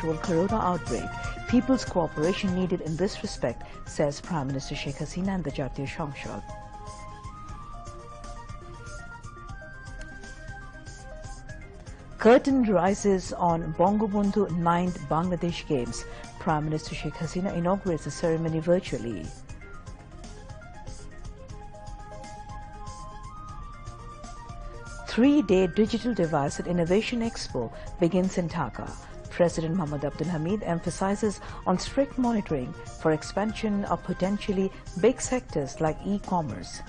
control corona outbreak. People's cooperation needed in this respect, says Prime Minister Sheikh Hasina and the Jatiya সংসদ. Curtain rises on Bangabandhu 9th Bangladesh Games. Prime Minister Sheikh Hasina inaugurates the ceremony virtually. Three-day Digital Device and Innovation Expo begins in Dhaka. President Mohammad Abdul Hamid emphasizes on strict monitoring for expansion of potentially big sectors like e-commerce.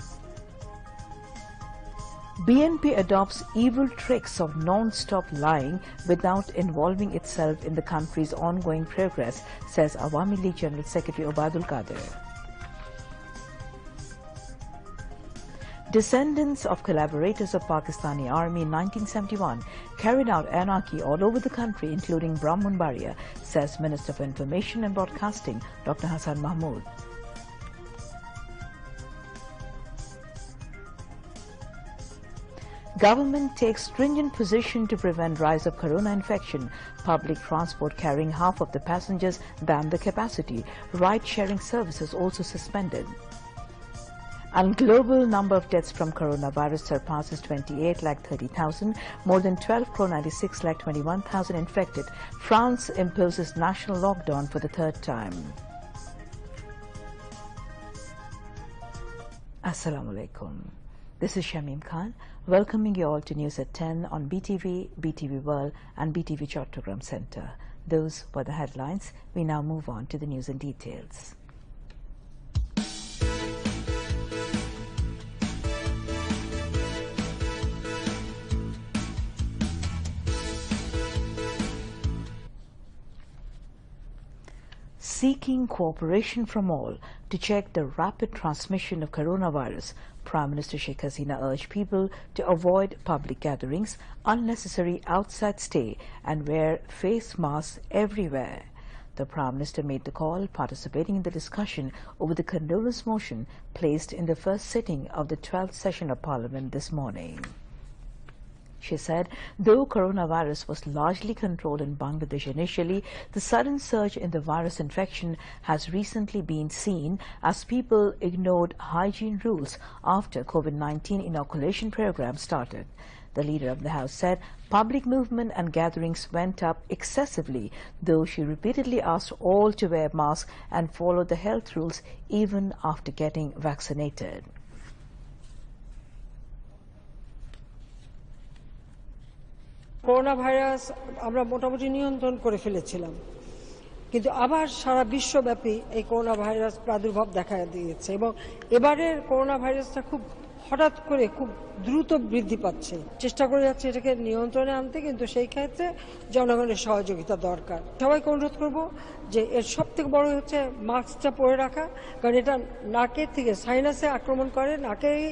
BNP adopts evil tricks of non-stop lying without involving itself in the country's ongoing progress, says Awami League General Secretary Obaidul Qadir. Descendants of collaborators of Pakistani Army in 1971 carried out anarchy all over the country, including Brahmanbaria, says Minister for Information and Broadcasting Dr. Hassan Mahmood. Government takes stringent position to prevent rise of corona infection. Public transport carrying half of the passengers banned the capacity. Ride-sharing services also suspended. And global number of deaths from coronavirus surpasses 28,30,000, more than 12,96,21,000 infected. France imposes national lockdown for the third time. Assalamu alaikum. This is Shamim Khan, welcoming you all to News at 10 on BTV, BTV World and BTV Chattogram Center. Those were the headlines. We now move on to the news in details. Seeking cooperation from all to check the rapid transmission of coronavirus, Prime Minister Sheikh Hasina urged people to avoid public gatherings, unnecessary outside stay and wear face masks everywhere. The Prime Minister made the call participating in the discussion over the condolence motion placed in the first sitting of the 12th session of Parliament this morning. She said, though coronavirus was largely controlled in Bangladesh initially, the sudden surge in the virus infection has recently been seen as people ignored hygiene rules after COVID-19 inoculation program started. The Leader of the House said public movement and gatherings went up excessively, though she repeatedly asked all to wear masks and follow the health rules even after getting vaccinated. Corona virus আমরা মোটামুটি নিয়ন্ত্রণ করে ফেলেছিলাম, কিন্তু আবার সারা বিশ্বব্যাপী এই corona virus প্রাদুর্ভাব দেখা দিয়েছে এবং এবারের করোনা ভাইরাসটা খুব হঠাৎ করে খুব দ্রুত বৃদ্ধি পাচ্ছে। চেষ্টা করে যাচ্ছে এটাকে নিয়ন্ত্রণে আনতে, কিন্তু সেই ক্ষেত্রে জনগণের সহযোগিতা দরকার। সবাইকে অনুরোধ করব যে এর সবথেকে বড় হচ্ছে মাস্কটা পরে রাখা, কারণ এটা নাকের থেকে সাইনাসে আক্রমণ করে, নাকেই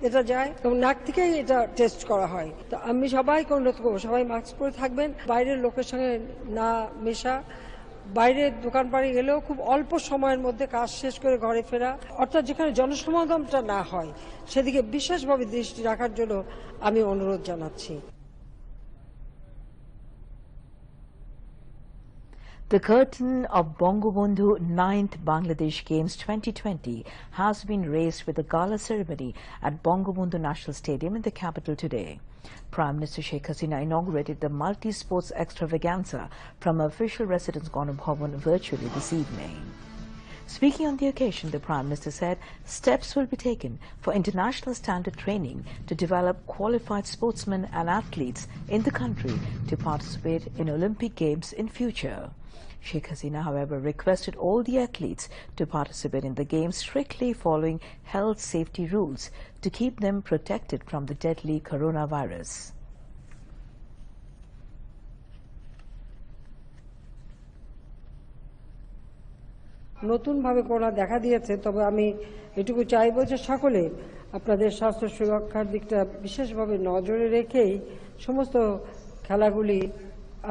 এটা যায় এবং নাক থেকেই এটা টেস্ট করা হয়। তো আমি সবাইকে অনুরোধ করবো সবাই মাস্ক পরে থাকবেন, বাইরের লোকের সঙ্গে না মেশা, বাইরের দোকান পাড়ে গেলেও খুব অল্প সময়ের মধ্যে কাজ শেষ করে ঘরে ফেরা, অর্থাৎ যেখানে জনসমাগমটা না হয় সেদিকে বিশেষভাবে দৃষ্টি রাখার জন্য আমি অনুরোধ জানাচ্ছি। The curtain of Bangabandhu 9th Bangladesh Games 2020 has been raised with a gala ceremony at Bangabandhu National Stadium in the capital today. Prime Minister Sheikh Hasina inaugurated the multi-sports extravaganza from her official residence Gana Bhavan virtually this evening. Speaking on the occasion, the Prime Minister said steps will be taken for international standard training to develop qualified sportsmen and athletes in the country to participate in Olympic Games in future. Sheikh Hasina, however, requested all the athletes to participate in the Games strictly following health safety rules to keep them protected from the deadly coronavirus. নতুনভাবে corona দেখা দিয়েছে, তবে আমি এটুকু চাইবো যে সকলে আপনাদের স্বাস্থ্য সুরক্ষার দিকটা বিশেষভাবে নজরে রেখেই সমস্ত খেলাগুলি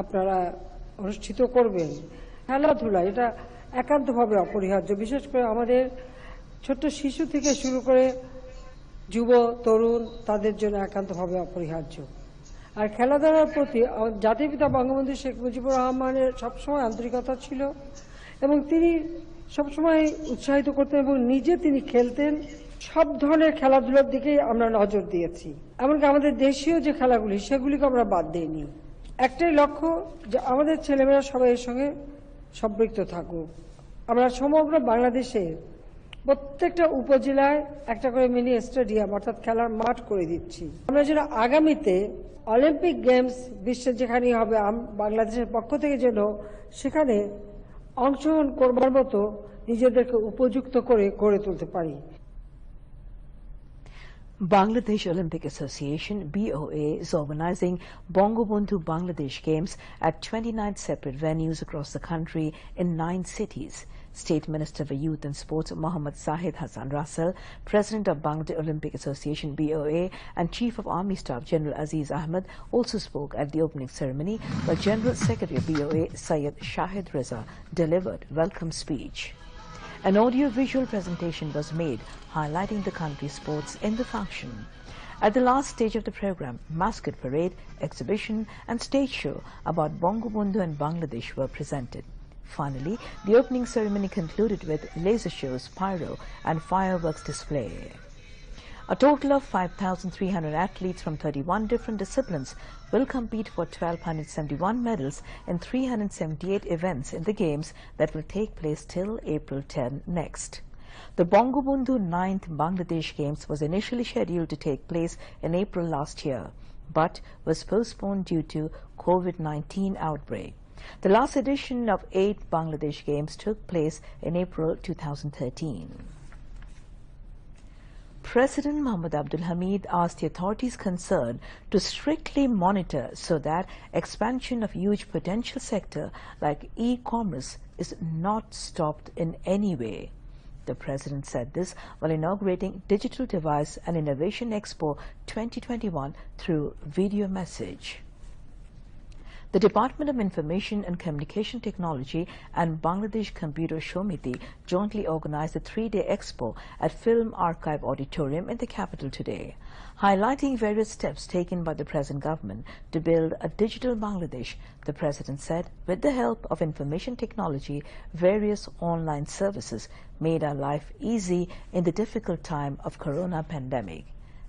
আপনারা অনুষ্ঠিত করবেন। খেলাধুলা এটা একান্তভাবে অপরিহার্য, বিশেষ করে আমাদের ছোট্ট শিশু থেকে শুরু করে যুব তরুণ তাদের জন্য একান্তভাবে অপরিহার্য। আর খেলাধুলার প্রতি জাতির পিতা বঙ্গবন্ধু শেখ মুজিবুর রহমানের সবসময় আন্তরিকতা ছিল এবং তিনি সবসময় উৎসাহিত করতেন এবং নিজে তিনি খেলতেন। সব ধরনের খেলাধুলার দিকেই আমরা নজর দিয়েছি, এমনকি আমাদের দেশীয় যে খেলাগুলি সেগুলিকে আমরা বাদ দিইনি। একটাই লক্ষ্য যে আমাদের ছেলেমেয়েরা সবাই এর সঙ্গে সম্পৃক্ত থাকুক। আমরা সমগ্র বাংলাদেশে প্রত্যেকটা উপজেলায় একটা করে মিনি স্টেডিয়াম অর্থাৎ খেলার মাঠ করে দিচ্ছি। আমরা যেন আগামীতে অলিম্পিক গেমস বিশ্বের যেখানে হবে বাংলাদেশের পক্ষ থেকে যেন সেখানে অংশগ্রহণ করবার মতো নিজেদেরকে উপযুক্ত করে গড়ে তুলতে পারি। Bangladesh Olympic Association BOA is organizing Bangabandhu Bangladesh Games at 29 separate venues across the country in 9 cities. State Minister for Youth and Sports Mohammad Zahid Hassan Russell, President of Bangladesh Olympic Association BOA and Chief of Army Staff General Aziz Ahmed also spoke at the opening ceremony, while General Secretary of BOA Syed Shahid Reza delivered welcome speech. An audio-visual presentation was made highlighting the country's sports in the function. At the last stage of the program, mascot parade, exhibition and stage show about Bangabandhu and Bangladesh were presented. Finally, the opening ceremony concluded with laser shows, pyro and fireworks display. A total of 5,300 athletes from 31 different disciplines will compete for 1,271 medals in 378 events in the Games that will take place till April 10 next. The Bangabandhu 9th Bangladesh Games was initially scheduled to take place in April last year, but was postponed due to COVID-19 outbreak. The last edition of 8 Bangladesh Games took place in April 2013. President Mohammad Abdul Hamid asked the authorities concerned to strictly monitor so that expansion of huge potential sector like e-commerce is not stopped in any way. The President said this while inaugurating Digital Device and Innovation Expo 2021 through video message. The Department of Information and Communication Technology and Bangladesh Computer Shomiti jointly organized a 3-day expo at Film Archive Auditorium in the capital today, highlighting various steps taken by the present government to build a digital Bangladesh. The President said, with the help of information technology, various online services made our life easy in the difficult time of Corona pandemic.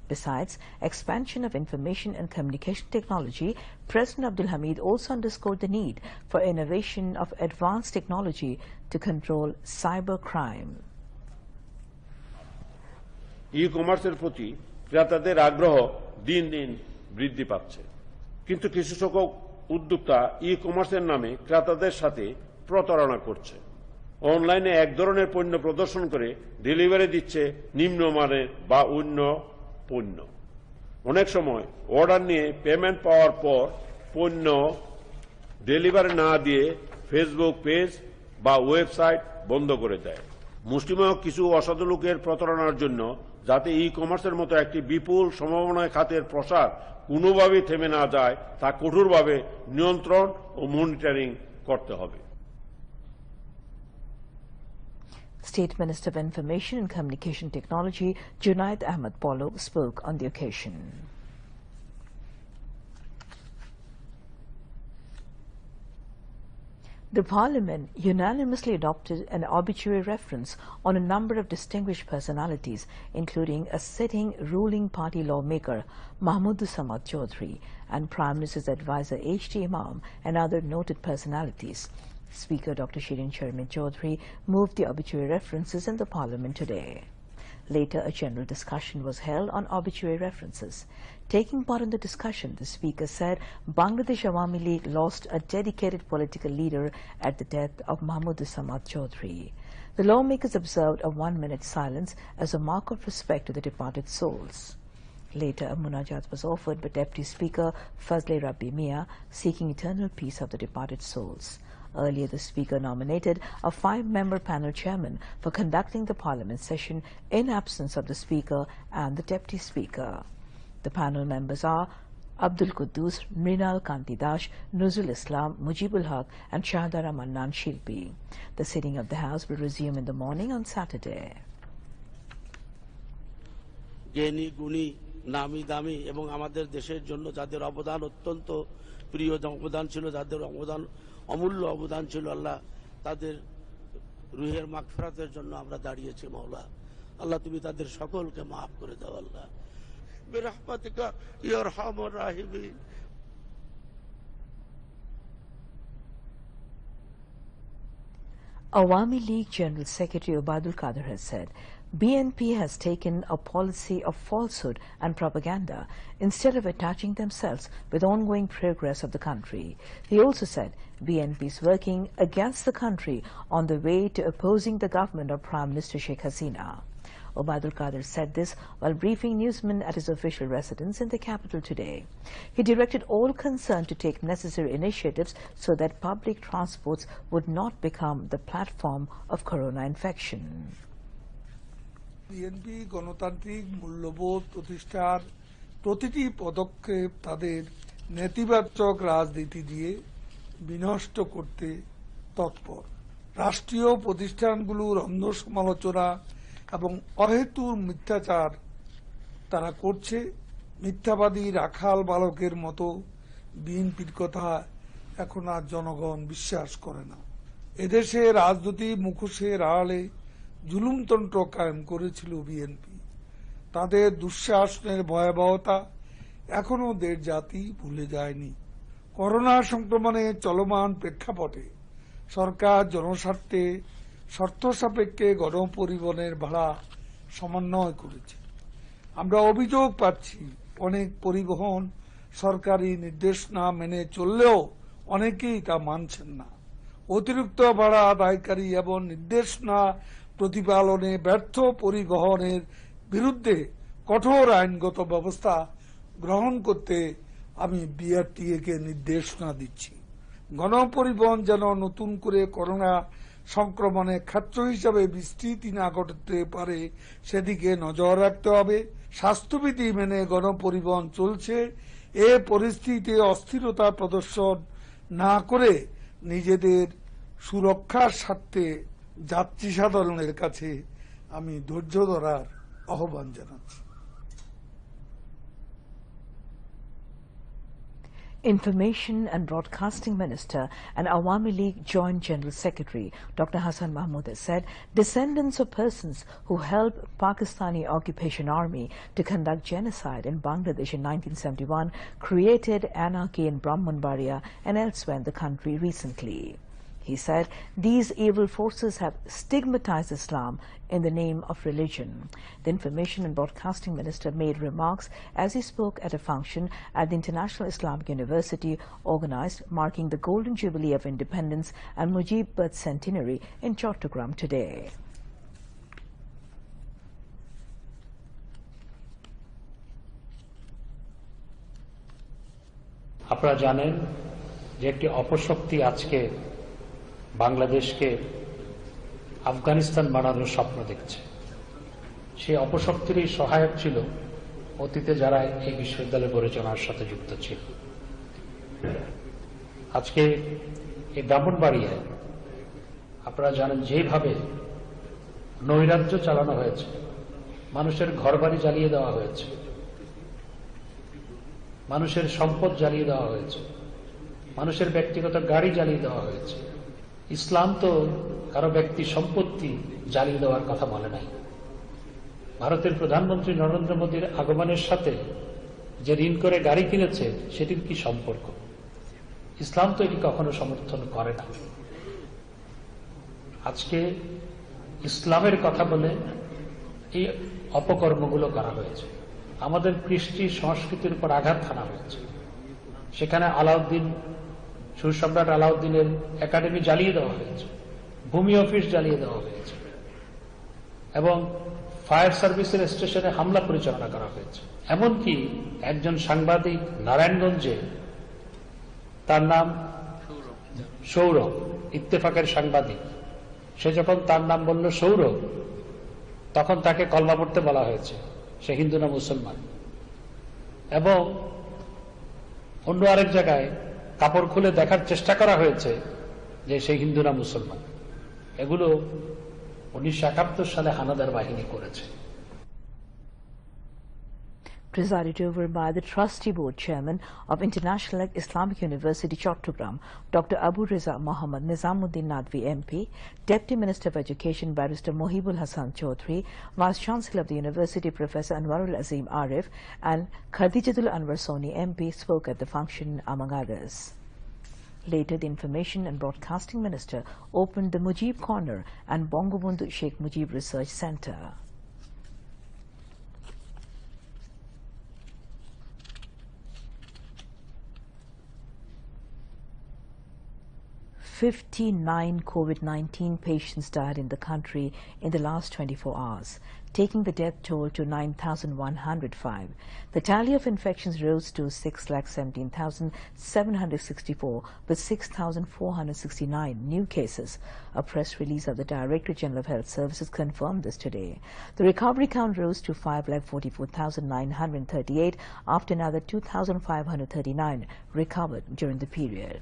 Besides expansion of information and communication technology, President Abdul Hamid also underscored the need for innovation of advanced technology to control cybercrime. ই-কমার্সের প্রতি ক্রেতাদের আগ্রহ দিন দিন বৃদ্ধি পাচ্ছে, কিন্তু কিছু সংখ্যক উদ্যোক্তা ই-কমার্সের নামে ক্রেতাদের সাথে প্রতারণা করছে। অনলাইনে এক ধরনের পণ্য প্রদর্শন করে ডেলিভারি দিচ্ছে নিম্নমানের বা অন্য পণ্য। অনেক সময় অর্ডার নিয়ে পেমেন্ট পাওয়ার পর পণ্য ডেলিভারি না দিয়ে ফেসবুক পেজ বা ওয়েবসাইট বন্ধ করে দেয়। মুষ্টিমেয় কিছু অসাধু লোকের প্রতারণার জন্য যাতে ই-কমার্সের মতো একটি বিপুল সম্ভাবনায় খাতের প্রসার কোনোভাবেই থেমে না যায় তা কঠোরভাবে নিয়ন্ত্রণ ও মনিটরিং করতে হবে। State Minister of Information and Communication Technology, Junaid Ahmed Polo, spoke on the occasion. The Parliament unanimously adopted an obituary reference on a number of distinguished personalities, including a sitting ruling party lawmaker, Mahmood Samad Chaudhry, and Prime Minister's advisor, H.T. Imam, and other noted personalities. Speaker Dr. Shirin Sharmin Chaudhry moved the obituary references in the Parliament today. Later, a general discussion was held on obituary references. Taking part in the discussion, the Speaker said Bangladesh Awami League lost a dedicated political leader at the death of Mahmood Samad Chaudhry. The lawmakers observed a 1-minute silence as a mark of respect to the departed souls. Later, a munajat was offered by Deputy Speaker Fazle Rabbi Mia, seeking eternal peace of the departed souls. Earlier, the Speaker nominated a 5-member panel chairman for conducting the Parliament session in absence of the Speaker and the Deputy Speaker. The panel members are Abdul Quddus, Mrinal Kanti Dash, Nuzul Islam, Mujibul Haq and Shahdara Mannan Shilpi. The sitting of the House will resume in the morning on Saturday. জ্ঞানী গুণী নামি দামি এবং আমাদের দেশের জন্য যাদের অবদান অত্যন্ত প্রিয় অবদান ছিল, যাদের অবদান অমূল্য অবদান ছিল, আল্লাহ তাদের রুহের মাগফিরাতের জন্য আমরা দাঁড়িয়েছি। মাওলা আল্লাহ তুমি তাদের সকলকে মাফ করে দাও আল্লাহ, বিরহমাতিকা ইয়া আরহামুর রাহিমিন। Awami League General Secretary Obadul Qadir has said BNP has taken a policy of falsehood and propaganda instead of attaching themselves with ongoing progress of the country. He also said BNP is working against the country on the way to opposing the government of Prime Minister Sheikh Hasina. Obadul Qadir said this while briefing newsmen at his official residence in the capital today. He directed all concerned to take necessary initiatives so that public transports would not become the platform of corona infection. BNP গণতান্ত্রিক মূল্যবোধ প্রতিষ্ঠার প্রতিটি পদক্ষেপ তাদের নেতিবাচক রাজনীতি দিয়ে বিনষ্ট করতে তৎপর। রাষ্ট্রীয় প্রতিষ্ঠানগুলোর অন্ধ সমালোচনা এবং অহেতুর মিথ্যাচার তারা করছে। মিথ্যাবাদী রাখাল বালকের মতো বিএনপির কথা এখন আর জনগণ বিশ্বাস করে না। এদেশে রাজনৈতিক মুখোশের আড়ালে জুলুমতন্ত্র কায়েম করেছিল বিএনপি। তাদের দুঃশাসনের ভয়াবহতা এখনো দেশ জাতি ভুলে যায়নি। করোনা সংক্রমণে চলমান প্রেক্ষাপটে সরকার জনস্বার্থে শর্ত সাপেক্ষে গণপরিবহনের ভাড়া সমন্বয় করেছে। আমরা অভিযোগ পাচ্ছি অনেক পরিবহন সরকারি নির্দেশনা মেনে চললেও অনেকেই তা মানছেন না। অতিরিক্ত ভাড়া আদায়কারী এবং নির্দেশনা প্রতিপালনে ব্যর্থ পরিবহনের বিরুদ্ধে কঠোর আইনগত ব্যবস্থা গ্রহণ করতে আমি বিআরটিএ-কে নির্দেশনা দিচ্ছি। গণপরিবহন যেন নতুন করে করোনা সংক্রমণে ক্ষেত্র হিসাবে বিস্তৃতি না ঘটতে পারে সেদিকে নজর রাখতে হবে। স্বাস্থ্যবিধি মেনে গণপরিবহন চলছে। এ পরিস্থিতিতে অস্থিরতা প্রদর্শন না করে নিজেদের সুরক্ষার স্বার্থে যাত্রী সাধারণের কাছে আমি ধৈর্য ধরার আহ্বান জানাচ্ছি। Information and Broadcasting Minister and Awami League Joint General Secretary Dr. Hassan Mahmood has said descendants of persons who helped Pakistani occupation army to conduct genocide in Bangladesh in 1971 created anarchy in Brahmanbaria and elsewhere in the country recently. He said these evil forces have stigmatized Islam in the name of religion. The Information and Broadcasting Minister made remarks as he spoke at a function at the International Islamic University organized marking the Golden Jubilee of Independence and Mujib birth centenary in Chattogram today. আপনারা জানেন যে একটি অপশক্তি আজকে বাংলাদেশকে আফগানিস্তান বানানোর স্বপ্ন দেখছে। সেই অপশক্তিরই সহায়ক ছিল অতীতে যারা এই বিশ্ববিদ্যালয় পরিচালনার সাথে যুক্ত ছিল। আজকে এই ব্রাহ্মণবাড়িয়ায় আপনারা জানেন যেভাবে নৈরাজ্য চালানো হয়েছে, মানুষের ঘরবাড়ি জ্বালিয়ে দেওয়া হয়েছে, মানুষের সম্পদ জ্বালিয়ে দেওয়া হয়েছে, মানুষের ব্যক্তিগত গাড়ি জ্বালিয়ে দেওয়া হয়েছে। ইসলাম তো কারো ব্যক্তি সম্পত্তি জ্বালিয়ে দেওয়ার কথা বলে নাই। ভারতের প্রধানমন্ত্রী নরেন্দ্র মোদীর আগমনের সাথে যে ঋণ করে গাড়ি কিনেছে সেটির কি সম্পর্ক? ইসলাম তো এটি কখনো সমর্থন করে না। আজকে ইসলামের কথা বলে এই অপকর্মগুলো করা হয়েছে। আমাদের কৃষ্টি সংস্কৃতির উপর আঘাত হানা হয়েছে। সেখানে আলাউদ্দিন, সুরসম্রাট আলাউদ্দিনের একাডেমি জ্বালিয়ে দেওয়া হয়েছে, ভূমি অফিস জ্বালিয়ে দেওয়া হয়েছে এবং ফায়ার সার্ভিসের স্টেশনে হামলা পরিচালনা করা হয়েছে। এমনকি একজন সাংবাদিক নারায়ণগঞ্জে, তার নাম সৌরভ, ইত্তেফাকের সাংবাদিক, সে যখন তার নাম বলল সৌরভ, তখন তাকে কলমা পড়তে বলা হয়েছে, সে হিন্দু না মুসলমান। এবং অন্য আরেক জায়গায় কাপড় খুলে দেখার চেষ্টা করা হয়েছে যে সে হিন্দু না মুসলমান। এগুলো 1971 সালে হানাদার বাহিনী করেছে। presided over by the Trustee Board Chairman of International Islamic University, Chattogram, Dr. Abu Reza Mohammad Nizamuddin Nadvi MP, Deputy Minister of Education Barrister Mohibul Hassan Chaudhry, Vice Chancellor of the University Professor Anwarul Azim Arif, and Khadijatul Anwar Soni MP spoke at the function, among others. Later, the Information and Broadcasting Minister opened the Mujib Corner and Bangabandhu Sheikh Mujib Research Centre. "59 COVID-19 patients died in the country in the last 24 hours, taking the death toll to 9,105. The tally of infections rose to 6,17,764, with 6,469 new cases. A press release of the Director General of Health Services confirmed this today. The recovery count rose to 5,44,938 after another 2,539 recovered during the period.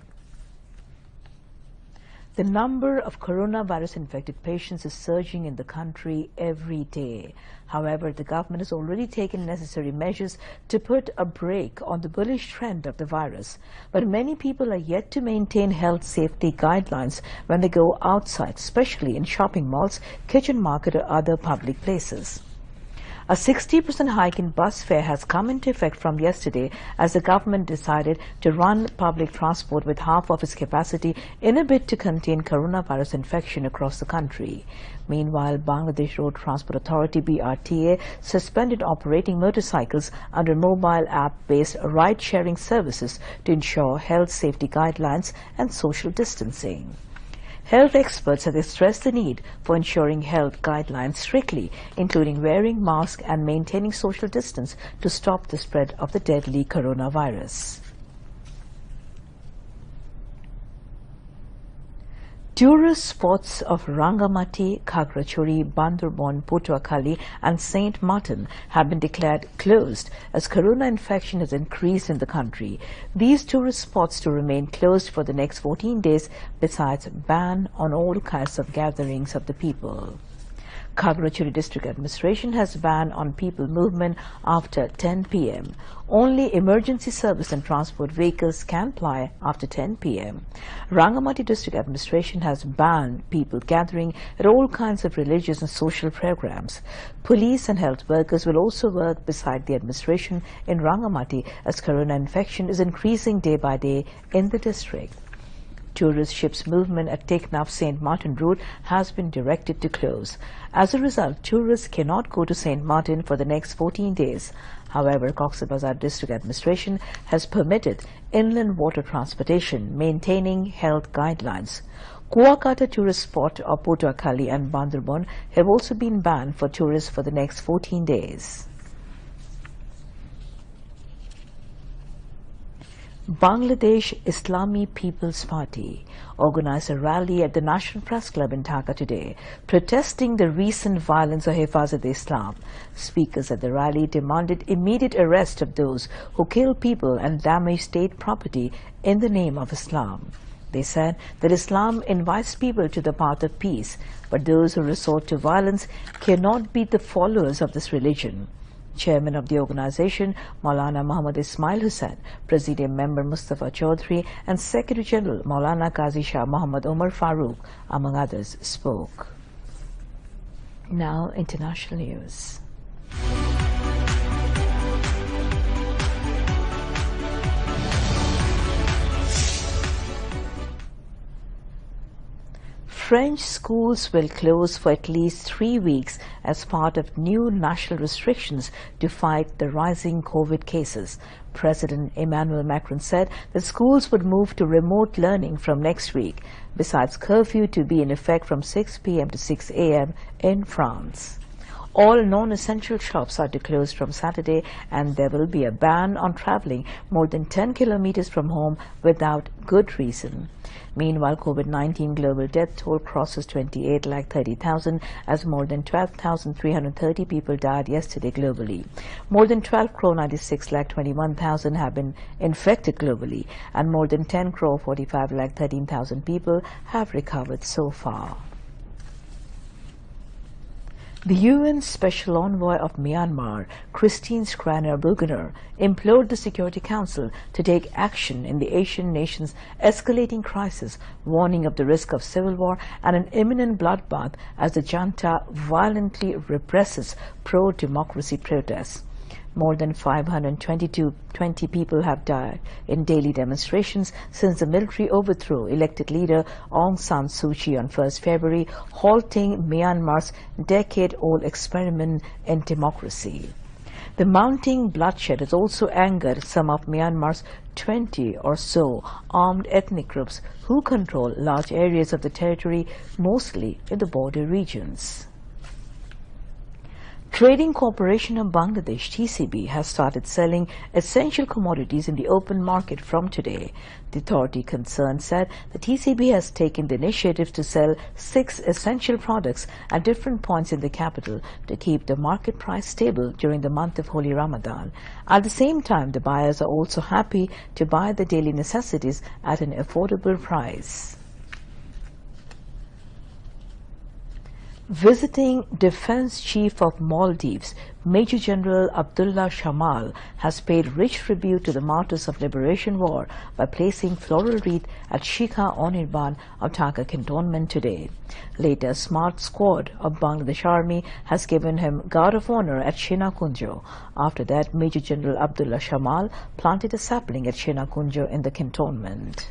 The number of coronavirus-infected patients is surging in the country every day. However, the government has already taken necessary measures to put a brake on the bullish trend of the virus. But many people are yet to maintain health safety guidelines when they go outside, especially in shopping malls, kitchen market, or other public places. A 60% hike in bus fare has come into effect from yesterday as the government decided to run public transport with half of its capacity in a bid to contain coronavirus infection across the country. Meanwhile, Bangladesh Road Transport Authority (BRTA) suspended operating motorcycles under mobile app-based ride-sharing services to ensure health safety guidelines and social distancing. Health experts have stressed the need for ensuring health guidelines strictly, including wearing masks and maintaining social distance to stop the spread of the deadly coronavirus. Tourist spots of Rangamati, Khagrachuri, Bandarban, Potuakhali and St. Martin have been declared closed as corona infection has increased in the country. These tourist spots to remain closed for the next 14 days, besides ban on all kinds of gatherings of the people. Khagrachuri District Administration has banned on people movement after 10 p.m. Only emergency service and transport vehicles can ply after 10 p.m. Rangamati District Administration has banned people gathering at all kinds of religious and social programs. Police and health workers will also work beside the administration in Rangamati as corona infection is increasing day by day in the district. Tourist ships movement at Teknaf St. Martin route has been directed to close. As a result, tourists cannot go to St. Martin for the next 14 days. However, Cox's Bazar District Administration has permitted inland water transportation, maintaining health guidelines. Kuakata tourist spot of Potuakhali and Bandarban have also been banned for tourists for the next 14 days. Bangladesh Islami People's Party organized a rally at the National Press Club in Dhaka today, protesting the recent violence of Hifazat-e-Islam. Speakers at the rally demanded immediate arrest of those who kill people and damage state property in the name of Islam. They said that Islam invites people to the path of peace, but those who resort to violence cannot be the followers of this religion. Chairman of the organization, Maulana Muhammad Ismail Hussain, Presidium Member Mustafa Chaudhry, and Secretary General Maulana Qazi Shah Muhammad Umar Farooq, among others, spoke. Now, international news. French schools will close for at least 3 weeks as part of new national restrictions to fight the rising COVID cases. President Emmanuel Macron said that schools would move to remote learning from next week, besides curfew to be in effect from 6 p.m. to 6 a.m. in France. All non-essential shops are to close from Saturday, and there will be a ban on traveling more than 10 kilometers from home without good reason. Meanwhile, COVID-19 global death toll crosses 28,30,000 as more than 12,330 people died yesterday globally. More than 12,96,21,000 have been infected globally, and more than 10,45,13,000 people have recovered so far. The UN Special Envoy of Myanmar, Christine Schreiner Burgener, implored the Security Council to take action in the Asian nation's escalating crisis, warning of the risk of civil war and an imminent bloodbath as the junta violently represses pro-democracy protests. More than 520 people have died in daily demonstrations since the military overthrew elected leader Aung San Suu Kyi on 1st February, halting Myanmar's decade-old experiment in democracy. The mounting bloodshed has also angered some of Myanmar's 20 or so armed ethnic groups who control large areas of the territory, mostly in the border regions. Trading Corporation of Bangladesh, TCB, has started selling essential commodities in the open market from today. The authority concerned said the TCB has taken the initiative to sell 6 essential products at different points in the capital to keep the market price stable during the month of Holy Ramadan. At the same time, the buyers are also happy to buy the daily necessities at an affordable price. Visiting Defense Chief of Maldives, Major General Abdullah Shamal, has paid rich tribute to the martyrs of liberation war by placing floral wreath at Shikha Onirban of Dhaka Cantonment today. Later, a smart squad of Bangladesh Army has given him Guard of Honor at Shena Kunjo. After that, Major General Abdullah Shamal planted a sapling at Shena Kunjo in the cantonment.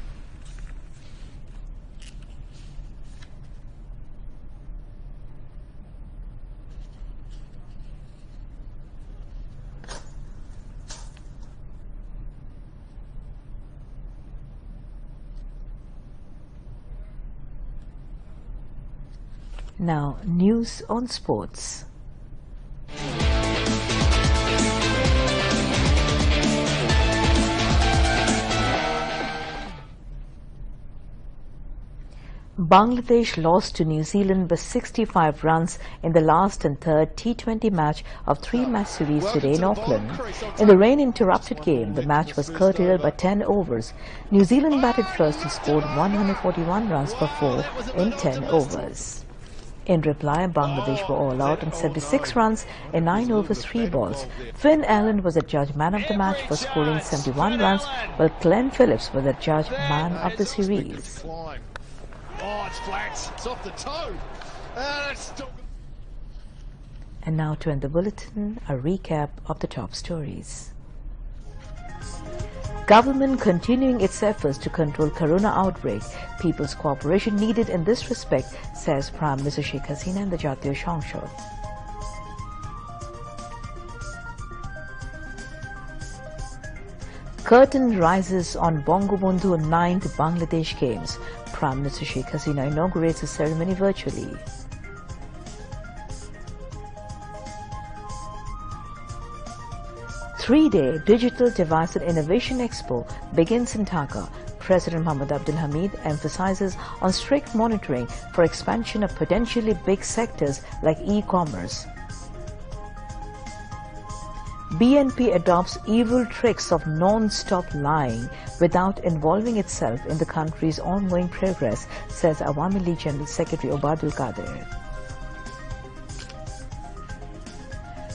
Now, news on sports. Bangladesh lost to New Zealand by 65 runs in the last and third T20 match of 3-match series today in Auckland. In the rain-interrupted game, the match was curtailed by 10 overs. New Zealand batted first and scored 141 runs per 4 in 10 overs. In reply, Bangladesh were all out on 76 runs in 9 overs 3 balls. Finn Allen was adjudged man of the match for scoring 71 runs, while Glenn Phillips was adjudged man of the series. It's flat. It's off the toe. And now to end the bulletin, a recap of the top stories. Government continuing its efforts to control corona outbreak. People's cooperation needed in this respect, says Prime Minister Sheikh Hasina in the Jatiyo সংসদ. Curtain rises on Bangabandhu 9th Bangladesh Games. Prime Minister Sheikh Hasina inaugurates the ceremony virtually. Three-day Digital Device and Innovation Expo begins in Dhaka. President Mohammad Abdul Hamid emphasizes on strict monitoring for expansion of potentially big sectors like e-commerce. BNP adopts evil tricks of non-stop lying without involving itself in the country's ongoing progress, says Awami League General Secretary Obadul Qadir.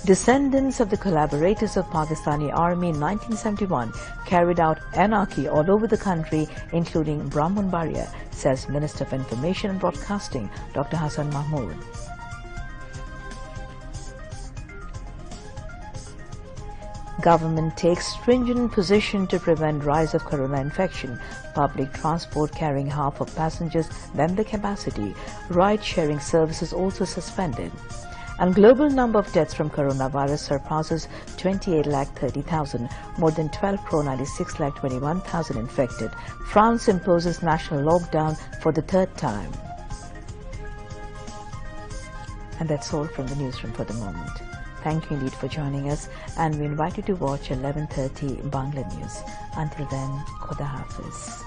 Descendants of the collaborators of Pakistani Army in 1971 carried out anarchy all over the country, including Brahmanbaria, says Minister of Information and Broadcasting, Dr. Hassan Mahmood. Government takes stringent position to prevent rise of corona infection. Public transport carrying half of passengers than the capacity. Ride-sharing services also suspended. And global number of deaths from coronavirus surpasses 28,30,000, more than 12,96,21,000 infected. France imposes national lockdown for the third time. And that's all from the newsroom for the moment. Thank you indeed for joining us, and we invite you to watch 11:30 Bangla News. Until then, Khuda Hafiz.